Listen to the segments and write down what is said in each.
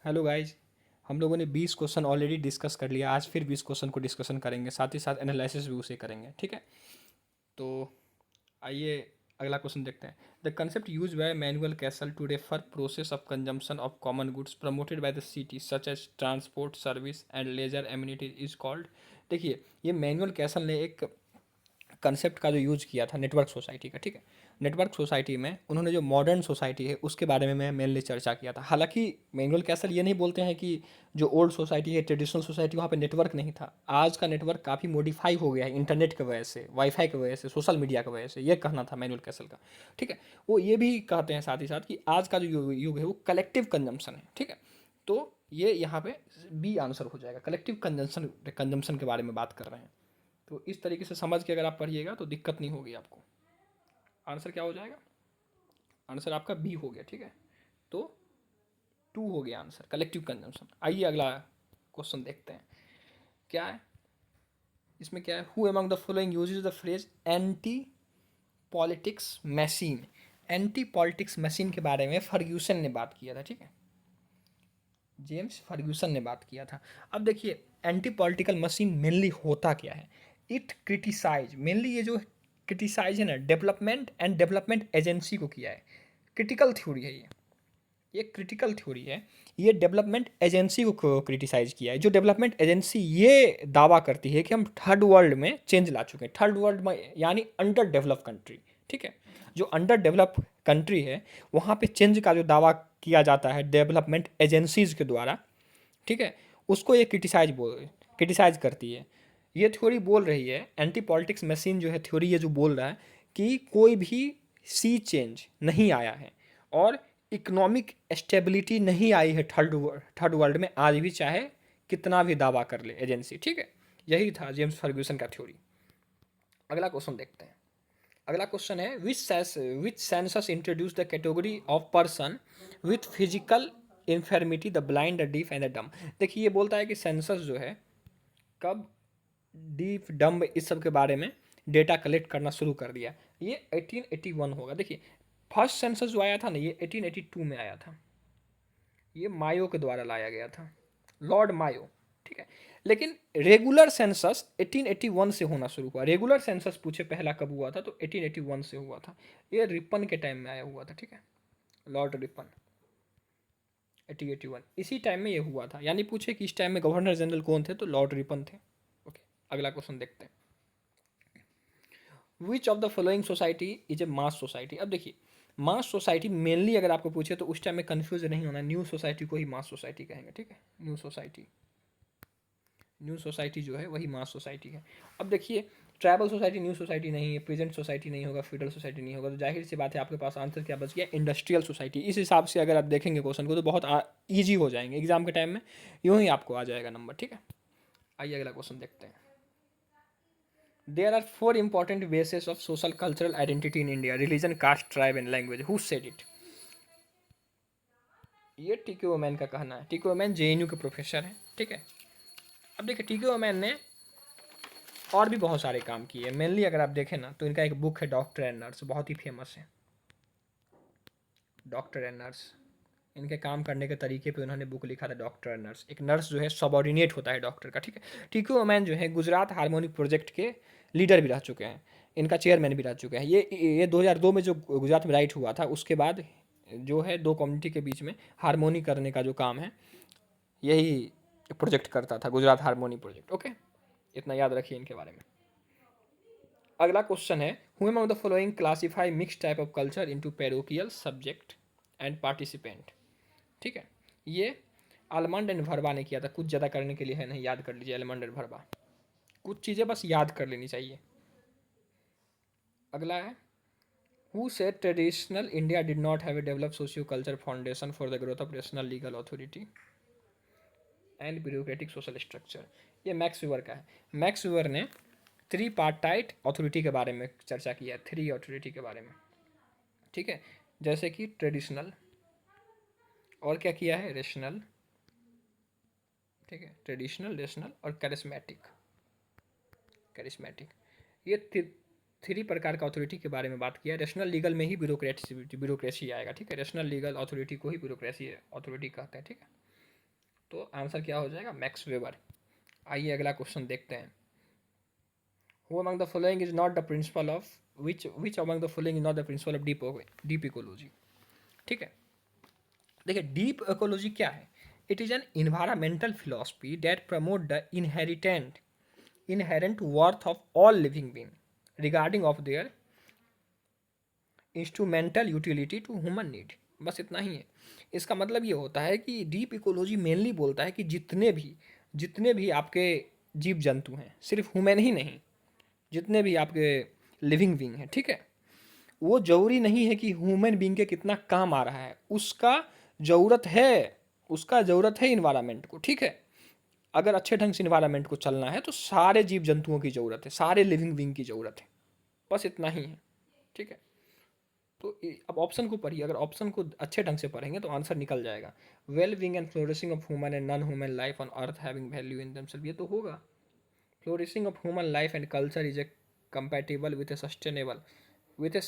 Hello guys. हम लोगों ने 20 क्वेश्चन ऑलरेडी डिस्कस कर लिया। आज फिर 20 क्वेश्चन को डिस्कशन करेंगे, साथ ही साथ एनालिसिस भी उसे करेंगे। ठीक है, तो आइए अगला क्वेश्चन देखते हैं। The concept use by Manuel Castells to refer process of consumption of common goods promoted by the city such as transport service and leisure amenities is called. देखिए, ये मैनुअल कैसल ने एक कंसेप्ट का जो use किया था network society का। ठीक है, नेटवर्क सोसाइटी में उन्होंने जो मॉडर्न सोसाइटी है उसके बारे में मैं मेनली चर्चा किया था। हालांकि मैनुअल कैसल ये नहीं बोलते हैं कि जो ओल्ड सोसाइटी है, ट्रेडिशनल सोसाइटी, वहाँ पे नेटवर्क नहीं था। आज का नेटवर्क काफ़ी मॉडिफाई हो गया है इंटरनेट की वजह से, वाईफाई की वजह से, सोशल मीडिया की वजह से। ये कहना था मैनुअल कैसल का। ठीक है, वो ये भी कहते हैं साथ ही साथ कि आज का जो युग है वो कलेक्टिव कंजम्पशन है। ठीक है, तो ये यहाँ पे बी आंसर हो जाएगा। कलेक्टिव कंजम्पशन कंजम्पशन के बारे में बात कर रहे हैं। तो इस तरीके से समझ के अगर आप पढ़िएगा तो दिक्कत नहीं होगी आपको। आंसर क्या हो जाएगा? आंसर आपका बी हो गया। ठीक है, तो टू हो गया आंसर, कलेक्टिव कंजम्पशन। आइए अगला क्वेश्चन देखते हैं क्या है इसमें। क्या है? Who among the following uses the phrase anti politics machine. Anti politics machine के बारे में फर्ग्यूसन ने बात किया था। ठीक है, जेम्स फर्ग्यूसन ने बात किया था। अब देखिए, एंटी पॉलिटिकल मशीन मेनली होता क्या है? इट क्रिटिसाइज, मेनली ये जो क्रिटिसाइज है ना, डेवलपमेंट एंड डेवलपमेंट एजेंसी को किया है। क्रिटिकल थ्योरी है ये क्रिटिकल थ्योरी है। ये डेवलपमेंट एजेंसी को क्रिटिसाइज किया है। जो डेवलपमेंट एजेंसी ये दावा करती है कि हम थर्ड वर्ल्ड में चेंज ला चुके हैं। थर्ड वर्ल्ड में यानी अंडर डेवलप कंट्री। ठीक है, जो अंडर डेवलप कंट्री है वहाँ पे चेंज का जो दावा किया जाता है डेवलपमेंट एजेंसीज के द्वारा। ठीक है, उसको ये क्रिटिसाइज करती है। ये थ्योरी बोल रही है, एंटी पॉलिटिक्स मशीन जो है थ्योरी, ये जो बोल रहा है कि कोई भी सी चेंज नहीं आया है और इकोनॉमिक स्टेबिलिटी नहीं आई है थर्ड वर्ल्ड में आज भी, चाहे कितना भी दावा कर ले एजेंसी। ठीक है, यही था जेम्स फर्ग्यूसन का थ्योरी। अगला क्वेश्चन देखते हैं। अगला क्वेश्चन है which census introduce the category of person with physical infirmity the blind the deaf and the dumb. देखिए, ये बोलता है कि सेंसस जो है कब डीफ डम्ब इस सब के बारे में डेटा कलेक्ट करना शुरू कर दिया। ये 1881 होगा। देखिए, फर्स्ट सेंसस जो आया था ना, ये 1882 में आया था। ये मायो के द्वारा लाया गया था, लॉर्ड मायो। ठीक है, लेकिन रेगुलर सेंसस 1881 से होना शुरू हुआ। रेगुलर सेंसस पूछे पहला कब हुआ था, तो 1881 से हुआ था। ये रिपन के टाइम में आया हुआ था। ठीक है, लॉर्ड रिपन 1881 इसी टाइम में ये हुआ था। यानी पूछे कि इस टाइम में गवर्नर जनरल कौन थे, तो लॉर्ड रिपन थे। ओके, अगला क्वेश्चन देखते हैं। Which of the following society is a mass society. अब देखिए, मास सोसाइटी मेनली अगर आपको पूछे तो उस टाइम में कंफ्यूज नहीं होना, न्यू सोसाइटी को ही मास सोसाइटी कहेंगे। ठीक है, न्यू सोसाइटी जो है वही मास सोसाइटी है। अब देखिए, ट्राइबल सोसाइटी न्यू सोसाइटी नहीं है, प्रेजेंट सोसाइटी नहीं होगा, फ्यूडल सोसाइटी नहीं होगा, तो जाहिर सी बात है आपके पास आंसर क्या बच गया? Industrial society. इस हिसाब से अगर आप देखेंगे क्वेश्चन को तो बहुत ईजी हो जाएंगे एग्जाम के टाइम में, यूँ ही आपको आ जाएगा नंबर। ठीक है, आइए अगला क्वेश्चन देखते हैं। There are four important bases of social cultural identity in India: religion, caste, tribe and language. Who said it? ये टीके ओमैन का कहना है। टीके ओमैन जेएनयू के प्रोफेसर हैं। ठीक है, अब देखिए, टीके ओमैन ने और भी बहुत सारे काम किए। मेनली अगर आप देखें ना तो इनका एक बुक है डॉक्टर एंड नर्स, बहुत ही फेमस है। डॉक्टर एंड नर्स, इनके काम करने के तरीके पे उन्होंने बुक लिखा था डॉक्टर एंड नर्स। एक नर्स जो है सबॉर्डिनेट होता है डॉक्टर का। ठीक है, टीके ओमैन जो है गुजरात हार्मोनिक प्रोजेक्ट के लीडर भी रह चुके हैं, इनका चेयरमैन भी रह चुके हैं। ये 2002 में जो गुजरात में राइट हुआ था उसके बाद जो है दो कम्युनिटी के बीच में हारमोनी करने का जो काम है यही प्रोजेक्ट करता था, गुजरात हारमोनी प्रोजेक्ट। ओके, इतना याद रखिए इनके बारे में। अगला क्वेश्चन है who among the following classify mix type of culture into parochial subject and participant. ठीक है, ये आलमंड एंड भरवा ने किया था। कुछ ज़्यादा करने के लिए है नहीं, याद कर लीजिए आलमंड एंड भरवा, कुछ चीज़ें बस याद कर लेनी चाहिए। अगला है who said traditional India did not have a develop socio culture foundation for the growth of national legal authority and bureaucratic social structure. ये मैक्स वेबर का है। मैक्स वेबर ने थ्री पार्टाइट अथॉरिटी के बारे में चर्चा किया है, थ्री अथॉरिटी के बारे में। ठीक है, जैसे कि ट्रेडिशनल, और क्या किया है? रेशनल। ठीक है, ट्रेडिशनल, रेशनल और करिश्मेटिक। ये थ्री प्रकार का अथॉरिटी के बारे में बात किया। रेशनल लीगल में ही ब्यूरोक्रेसी आएगा। ठीक है, रेशनल लीगल अथॉरिटी को ही ब्यूरोक्रेसी अथॉरिटी कहते हैं। ठीक है, तो आंसर क्या हो जाएगा, मैक्स वेबर। आइए अगला क्वेश्चन देखते हैं। Who among the following is not the principal of which among the following is not the principal of deep ecology? ठीक है, देखिए डीप इकोलॉजी क्या है? It is an environmental philosophy that promote the inherent worth of all living being regarding of their instrumental utility to human need. बस इतना ही है। इसका मतलब ये होता है कि डीप इकोलॉजी मेनली बोलता है कि जितने भी आपके जीव जंतु हैं, सिर्फ ह्यूमन ही नहीं, जितने भी आपके लिविंग बीइंग हैं, ठीक है, वो ज़रूरी नहीं है कि ह्यूमन बीइंग के कितना काम आ रहा है, उसका ज़रूरत है इन्वायरमेंट को, ठीक है। अगर अच्छे ढंग से इन्वायरमेंट को चलना है तो सारे जीव जंतुओं की ज़रूरत है, सारे लिविंग बीइंग की ज़रूरत है। बस इतना ही है, ठीक है। तो अब ऑप्शन को पढ़िए, अगर ऑप्शन को अच्छे ढंग से पढ़ेंगे तो आंसर निकल जाएगा। Well being and flourishing of human and non human life on earth having value in themselves, ये तो होगा। Flourishing of human life and culture is a compatible with a sustainable with a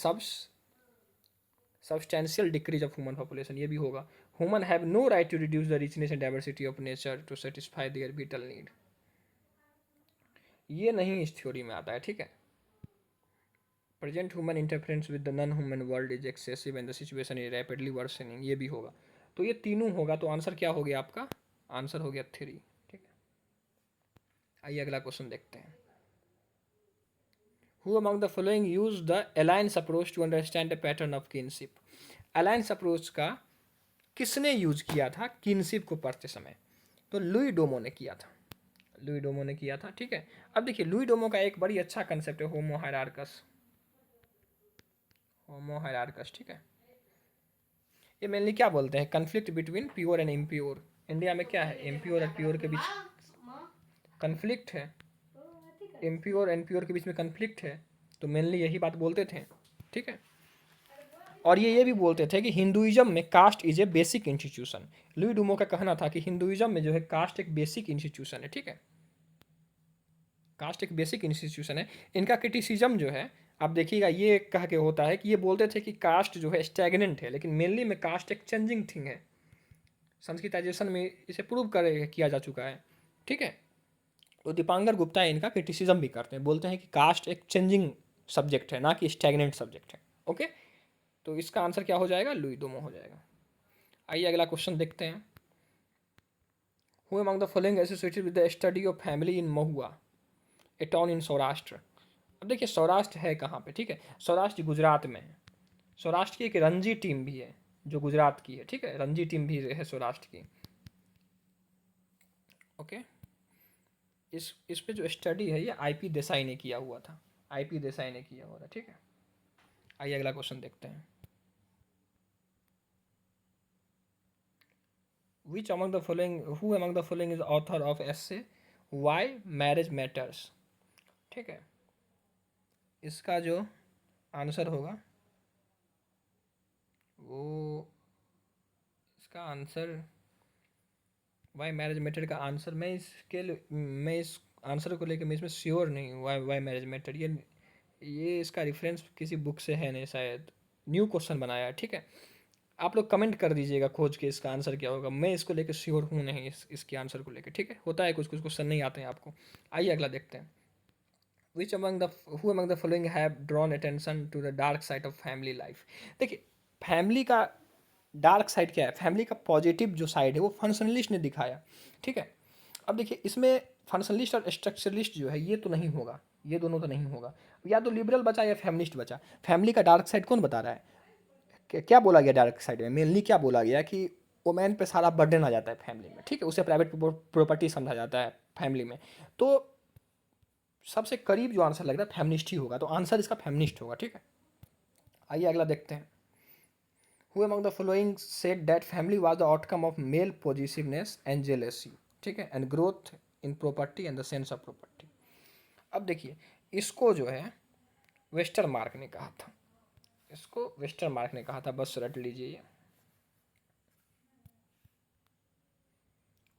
substantial decrease of human population, ये भी होगा। Human have no right to reduce the richness and diversity of nature to satisfy their vital need, ये नहीं इस theory में आता है, ठीक है। Present human interference with the non human world is excessive and the situation is rapidly worsening, ये भी होगा। तो ये तीनों होगा, तो आंसर क्या हो गया आपका? आंसर हो गया 3, ठीक है। आइए अगला क्वेश्चन देखते हैं। Who among the following used the alliance approach to understand the pattern of kinship? Alliance approach का किसने यूज किया था किनशिप को पढ़ते समय? तो लुई डोमो ने किया था, ठीक है। अब देखिए लुई डोमो का एक बड़ी अच्छा कंसेप्ट है होमो हायरार्कस, ठीक है। ये मेनली क्या बोलते हैं, conflict between pure and impure. India में क्या है, इम्प्योर और प्योर के बीच कन्फ्लिक्ट है, इम्प्योर एंड प्योर के बीच में कन्फ्लिक्ट है, तो मेनली यही बात बोलते थे, ठीक है। और ये भी बोलते थे कि हिंदुइज्म में caste is a basic institution. Louis Dumont का कहना था कि हिंदुइज्म में जो है कास्ट एक बेसिक इंस्टीट्यूशन है, ठीक है, कास्ट एक बेसिक इंस्टीट्यूशन है। इनका क्रिटिसिज्म जो है आप देखिएगा ये कह के होता है कि ये बोलते थे कि कास्ट जो है स्टैग्नेंट है, लेकिन मेनली में कास्ट एक चेंजिंग थिंग है। संस्कृताइजेशन में इसे प्रूव किया जा चुका है, ठीक है। तो दीपांकर गुप्ता इनका क्रिटिसिज्म भी करते हैं, बोलते हैं कि कास्ट एक चेंजिंग सब्जेक्ट है, ना कि स्टैग्नेंट सब्जेक्ट है, ओके। तो इसका आंसर क्या हो जाएगा, लुई डोमो हो जाएगा। आइए अगला क्वेश्चन देखते हैं। Who among the following associated with the study of family in Mahua, A town in Saurashtra. अब देखिए सौराष्ट्र है कहाँ पे, ठीक है, सौराष्ट्र गुजरात में है। सौराष्ट्र की एक रणजी टीम भी है जो गुजरात की है, ठीक है, रणजी टीम भी है सौराष्ट्र की, ओके। इस पे जो स्टडी है ये आईपी देसाई ने किया हुआ था, ठीक है। आइए अगला क्वेश्चन देखते हैं। Which among the following who among the following is author of essay Why Marriage Matters? ठीक है, इसका जो आंसर होगा वो, इसका आंसर वाई मैरिज मैटर का आंसर मैं इस आंसर को लेकर मैं इसमें श्योर नहीं हूँ। वाई मैरिज मैटर ये इसका रेफरेंस किसी बुक से है नहीं, शायद न्यू क्वेश्चन बनाया है, ठीक है। आप लोग कमेंट कर दीजिएगा खोज के इसका आंसर क्या होगा, मैं इसको लेकर श्योर हूँ नहीं, इसके आंसर को लेकर, ठीक है। होता है कुछ क्वेश्चन नहीं आते हैं आपको। आइए अगला देखते हैं। Which among the who among the following have drawn attention to the dark side of family life? देखिए फैमिली का डार्क साइड क्या है, फैमिली का पॉजिटिव जो साइड है वो फंक्शनलिस्ट ने दिखाया, ठीक है। अब देखिए इसमें फंक्शनलिस्ट और स्ट्रक्चरलिस्ट जो है ये तो नहीं होगा, ये दोनों तो नहीं होगा, या तो लिबरल बचा या फेमिनिस्ट बचा। फैमिली का डार्क साइड कौन बता रहा है, क्या बोला गया डार्क साइड में, मेनली क्या बोला गया कि वुमेन पे सारा बर्डन आ जाता है फैमिली में, ठीक है, उसे प्राइवेट प्रॉपर्टी समझा जाता है फैमिली में। तो सबसे करीब जो आंसर लग रहा है फेमिनिस्ट ही होगा, तो आंसर इसका फेमिनिस्ट होगा, ठीक है। आइए अगला देखते हैं। Who among the following said that family was the outcome of male possessiveness and jealousy, ठीक है, and growth in property and the sense of property? अब देखिए इसको जो है वेस्टर मार्क ने कहा था, बस रट लीजिए ये।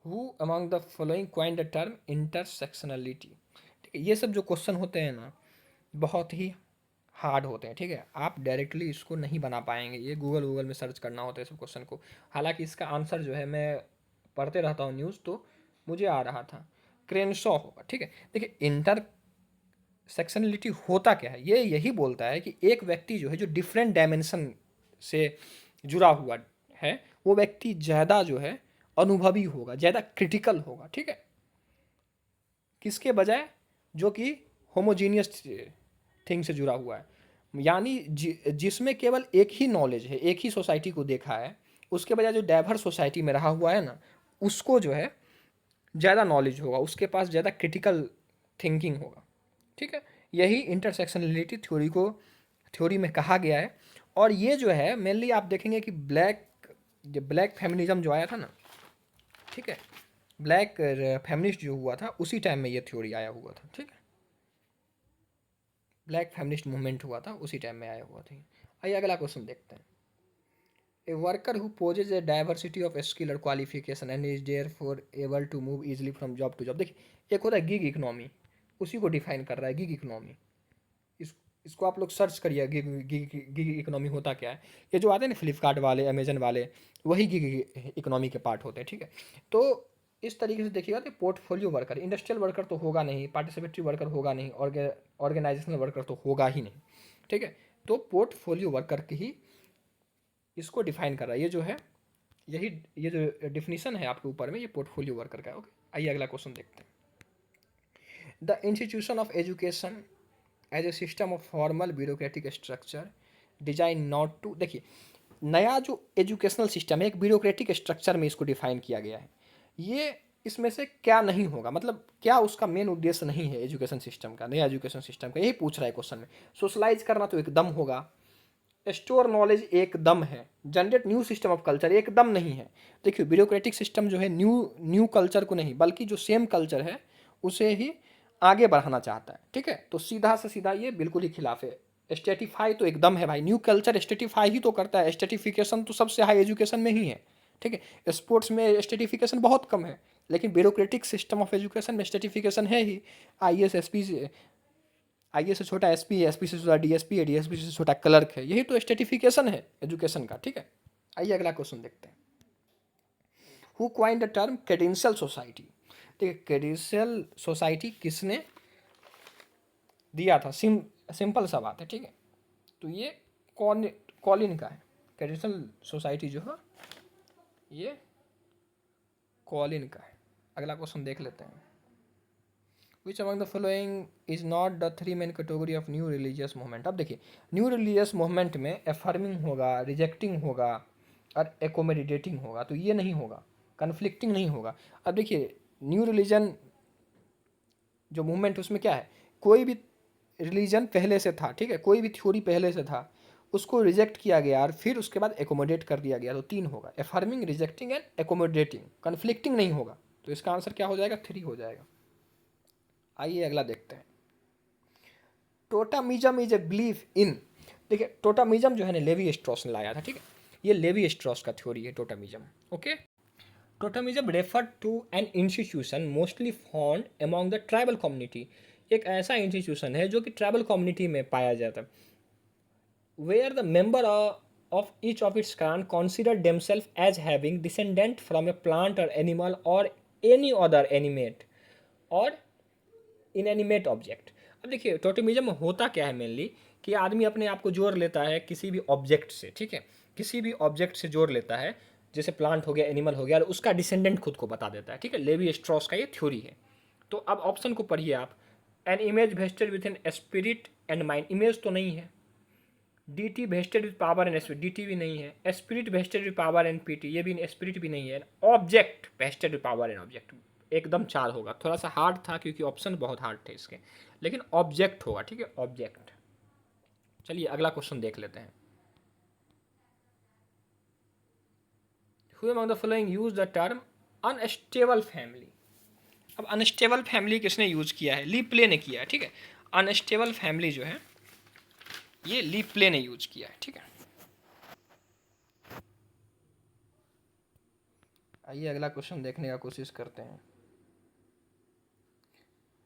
Who among the following coined the term intersectionality? ठीक है, ये सब जो क्वेश्चन होते हैं ना बहुत ही हार्ड होते हैं, ठीक है, आप डायरेक्टली इसको नहीं बना पाएंगे, ये गूगल में सर्च करना होता है इस क्वेश्चन को। हालांकि इसका आंसर जो है मैं पढ़ते रहता हूँ न्यूज़, तो मुझे आ रहा था क्रेनशॉ होगा, ठीक है। देखिए इंटरसेक्शनलिटी होता क्या है, ये यही बोलता है कि एक व्यक्ति जो है जो डिफरेंट डायमेंशन से जुड़ा हुआ है, वो व्यक्ति ज़्यादा जो है अनुभवी होगा, ज़्यादा क्रिटिकल होगा, ठीक है, किसके बजाय जो कि होमोजीनियस थिंग से जुड़ा हुआ है। यानी जिसमें केवल एक ही नॉलेज है, एक ही सोसाइटी को देखा है, उसके बजाय जो डाइवर्स सोसाइटी में रहा हुआ है ना, उसको जो है ज़्यादा नॉलेज होगा, उसके पास ज़्यादा क्रिटिकल थिंकिंग होगा, ठीक है। यही इंटरसेक्शनलिटी थ्योरी में कहा गया है। और ये जो है मेनली आप देखेंगे कि ब्लैक फेमिनिज्म जो आया था ना, ठीक है, ब्लैक फेमिनिस्ट जो हुआ था उसी टाइम में ये थ्योरी आया हुआ था, ठीक है। ब्लैक फेमिनिस्ट मूवमेंट हुआ था उसी टाइम में आया हुआ था। आइए अगला क्वेश्चन देखते हैं। A worker who possesses a diversity of skill और qualification and is therefore able to move easily from job to job. देखिए एक होता है गिग इकोनॉमी, उसी को डिफाइन कर रहा है गिग इकोनॉमी। इसको आप लोग सर्च करिए गिग इकोनॉमी होता क्या है। ये जो आते हैं ना फ्लिपकार्ट वाले, अमेजन वाले, वही गिग इकोनॉमी के पार्ट होते हैं, ठीक है। तो इस तरीके से देखिएगा तो पोर्टफोलियो वर्कर, इंडस्ट्रियल वर्कर तो होगा नहीं, पार्टिसिपेटरी वर्कर होगा नहीं, ऑर्गेनाइजेशनल वर्कर तो होगा ही नहीं, ठीक है। तो पोर्टफोलियो वर्कर की ही इसको डिफाइन कर रहा है। ये जो है यही, ये जो डिफिनीशन है आपके ऊपर में, ये पोर्टफोलियो वर्कर का है, ओके। आइए अगला क्वेश्चन देखते हैं। The institution of education as a system of formal bureaucratic structure design not to, देखिए नया जो एजुकेशनल सिस्टम है एक ब्यूरोक्रेटिक स्ट्रक्चर में इसको डिफाइन किया गया है। ये इसमें से क्या नहीं होगा, मतलब क्या उसका मेन उद्देश्य नहीं है एजुकेशन सिस्टम का, नया एजुकेशन सिस्टम का, यही पूछ रहा है क्वेश्चन में। सोशलाइज करना तो एकदम होगा, स्टोर नॉलेज एकदम है, generate new system of culture एकदम नहीं है। देखिए ब्यूरोक्रेटिक सिस्टम जो है न्यू कल्चर को नहीं, बल्कि जो सेम कल्चर है उसे ही आगे बढ़ाना चाहता है, ठीक है। तो सीधा से सीधा ये बिल्कुल ही खिलाफ है। स्टेटिफाई तो एकदम है भाई, न्यू कल्चर स्टेटिफाई ही तो करता है, स्टेटिफिकेशन तो सबसे हाई एजुकेशन में ही है, ठीक है। स्पोर्ट्स में स्टेटिफिकेशन बहुत कम है, लेकिन ब्यूरोक्रेटिक सिस्टम ऑफ एजुकेशन में स्टेटिफिकेशन है ही। आई ए से छोटा एस पी है, एस पी से छोटा डी एस पी है, डी एस पी से छोटा क्लर्क है, यही तो स्टेटिफिकेशन है एजुकेशन का, ठीक है। आइए अगला क्वेश्चन देखते हैं। Who coin the term credential society. देखिए क्रेडेंशियल सोसाइटी किसने दिया था, सिंपल सा बात है, ठीक है। तो ये कॉलिन का है, क्रेडेंशियल सोसाइटी जो है ये कॉलिन का है। अगला क्वेश्चन देख लेते हैं। Which among the following is not the three main category of new religious movement. अब देखिए न्यू रिलीजियस मूवमेंट में एफर्मिंग होगा, रिजेक्टिंग होगा और एकोमोडेटिंग होगा, तो ये नहीं होगा, कन्फ्लिक्टिंग नहीं होगा। अब देखिए न्यू रिलीजन जो मूवमेंट उसमें क्या है, कोई भी रिलीजन पहले से था, ठीक है, कोई भी थ्योरी पहले से था, उसको रिजेक्ट किया गया और फिर उसके बाद एकोमोडेट कर दिया गया, तो तीन होगा, affirming, rejecting and accommodating. Conflicting नहीं होगा, तो इसका आंसर क्या हो जाएगा, थ्री हो जाएगा। आइए अगला देखते हैं। टोटामिज्म इज ए बिलीफ इन। देखिए टोटामिज्म जो है ना लेवी स्ट्रॉस ने लाया था, ठीक है, ये लेवी स्ट्रॉस का थ्योरी है totemism, okay. Totemism refer to an institution mostly found among the tribal community. एक ऐसा इंस्टीट्यूशन है जो कि ट्राइबल कम्युनिटी में पाया जाता है, where the member of each of its clan consider themselves as having descendant from a plant और एनिमल और एनी अदर एनिमेट और इनएनिमेट ऑब्जेक्ट। अब देखिए टोटेमिज्म में होता क्या है मेनली कि आदमी अपने आप को जोड़ लेता है किसी भी ऑब्जेक्ट से, ठीक है, किसी भी ऑब्जेक्ट से जोड़ लेता है, जैसे प्लांट हो गया, एनिमल हो गया, और उसका डिसेंडेंट खुद को बता देता है, ठीक है। लेवी स्ट्रॉस का ये थ्योरी है। तो अब ऑप्शन को पढ़िए आप। An image vested with an spirit and mind, image तो नहीं है। D T vested with power and spirit, D T भी नहीं है। Spirit vested with power and P T, ये भी स्पिरिट भी नहीं है। Object vested with power and object, एकदम चार होगा। थोड़ा सा हार्ड था क्योंकि ऑप्शन बहुत हार्ड थे इसके, लेकिन ऑब्जेक्ट होगा, ठीक है, ऑब्जेक्ट। चलिए अगला क्वेश्चन देख लेते हैं। Who among the following use the term unstable family। अब अनस्टेबल फैमिली किसने यूज किया है, ली प्ले ने किया है, ठीक है। अनस्टेबल फैमिली जो है ये ली प्ले ने यूज किया है, ठीक है। आइए अगला क्वेश्चन देखने का कोशिश करते हैं।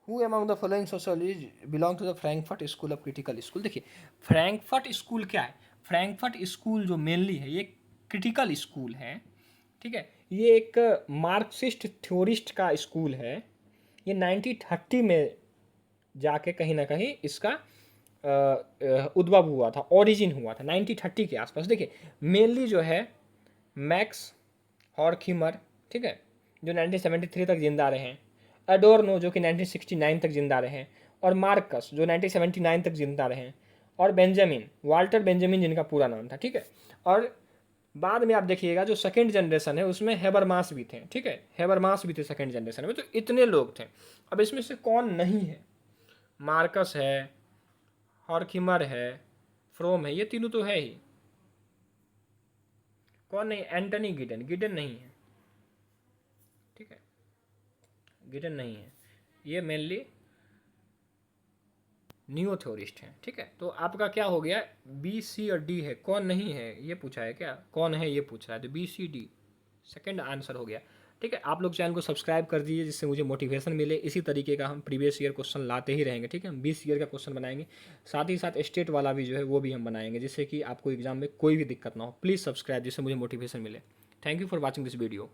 Who among the following sociologist belong to the Frankfurt school of critical school. देखिए फ्रैंकफर्ट स्कूल क्या है, फ्रैंकफर्ट स्कूल जो मेनली है ये क्रिटिकल स्कूल है, ठीक है। ये एक मार्क्सिस्ट थ्योरिस्ट का स्कूल है। ये 1930 में जाके कहीं ना कहीं इसका उद्भव हुआ था, ओरिजिन हुआ था 1930 के आसपास। देखिए मेनली जो है मैक्स हॉर्खिमर, ठीक है, जो 1973 तक जिंदा रहे हैं, एडोर्नो जो कि 1969 तक जिंदा रहे हैं, और मार्कस जो 1979 तक जिंदा रहे हैं, और बेंजामिन, वाल्टर बेंजामिन जिनका पूरा नाम था, ठीक है। और बाद में आप देखिएगा जो सेकेंड जनरेशन है उसमें हेबरमास भी थे, ठीक है, हेबरमास भी थे सेकेंड जनरेशन में। तो इतने लोग थे। अब इसमें से कौन नहीं है? मार्कस है, हॉर्खिमर है, फ्रोम है, ये तीनों तो है ही। कौन नहीं? एंटनी गिडन, गिडन नहीं है, ठीक है, गिडन नहीं है। ये मेनली न्यू थ्योरिस्ट हैं, ठीक है। तो आपका क्या हो गया? बी, सी और डी है। कौन नहीं है ये पूछा है क्या? कौन है ये पूछ रहा है, तो बी, सी, डी सेकंड आंसर हो गया, ठीक है। आप लोग चैनल को सब्सक्राइब कर दीजिए जिससे मुझे मोटिवेशन मिले। इसी तरीके का हम प्रीवियस ईयर क्वेश्चन लाते ही रहेंगे, ठीक है। हम 20 ईयर का क्वेश्चन बनाएंगे, साथ ही साथ स्टेट वाला भी जो है वो भी हम बनाएंगे, जिससे कि आपको एग्जाम में कोई भी दिक्कत ना हो। प्लीज़ सब्सक्राइब जिससे मुझे मोटिवेशन मिले। Thank you for watching this video.